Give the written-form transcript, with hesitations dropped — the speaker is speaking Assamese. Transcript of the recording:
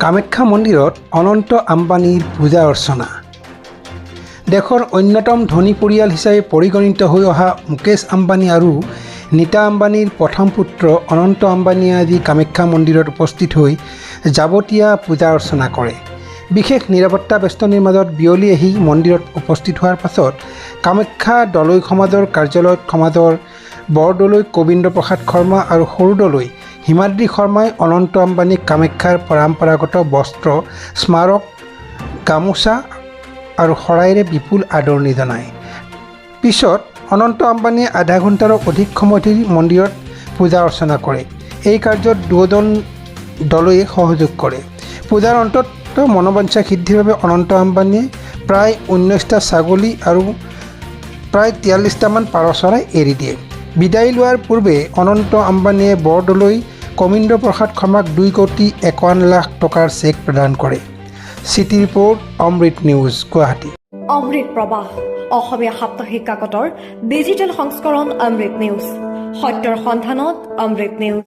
কামাখ্যা মন্দিৰত অনন্ত আম্বানীৰ পূজা অৰ্চনা। দেশৰ অন্যতম ধনী পৰিয়াল হিচাপে পৰিগণিত হৈ অহা মুকেশ আম্বানী আৰু নীতা আম্বানীৰ প্ৰথম পুত্ৰ অনন্ত আম্বানীয়ে আজি কামাখ্যা মন্দিৰত উপস্থিত হৈ যাৱতীয়া পূজা অৰ্চনা কৰে। বিশেষ নিৰাপত্তা বেষ্টনীৰ মাজত বিয়লি আহি মন্দিৰত উপস্থিত হোৱাৰ পাছত কামাখ্যা দলৈ সমাজৰ কাৰ্যালয়ত সমাজৰ বৰদলৈ গোবিন্দ প্ৰসাদ শৰ্মা আৰু সৰুদলৈ হিমাদ্ৰী শৰ্মাই অনন্ত আম্বানীক কামাখ্যাৰ পৰম্পৰাগত বস্ত্ৰ, স্মাৰক, গামোচা আৰু শৰাইৰে বিপুল আদৰণি জনায়। পিছত অনন্ত আম্বানীয়ে আধা ঘণ্টাৰো অধিক সময় ধৰি মন্দিৰত পূজা অৰ্চনা কৰে। এই কাৰ্যত দুয়োজন দলয়ে সহযোগ কৰে। পূজাৰ অন্তত মনোবাঞ্ছা সিদ্ধিৰ বাবে অনন্ত আম্বানীয়ে প্ৰায় 19টা ছাগলী আৰু প্ৰায় 43টামান পাৰ চৰাই এৰি দিয়ে। বিদায় লোৱাৰ পূৰ্বে অনন্ত আম্বানীয়ে বৰদলৈ গোবিন্দ প্ৰসাদ শৰ্মাক 2,51 লাখ টকাৰ চেক প্ৰদান কৰে। চিটি ৰিপৰ্ট, অমৃত নিউজ, গুৱাহাটী। অমৃত প্ৰবাহ অসমীয়া সাপ্তাহিক কাকতৰ ডিজিটেল সংস্কৰণ অমৃত নিউজ, সত্যৰ সন্ধানত অমৃত নিউজ।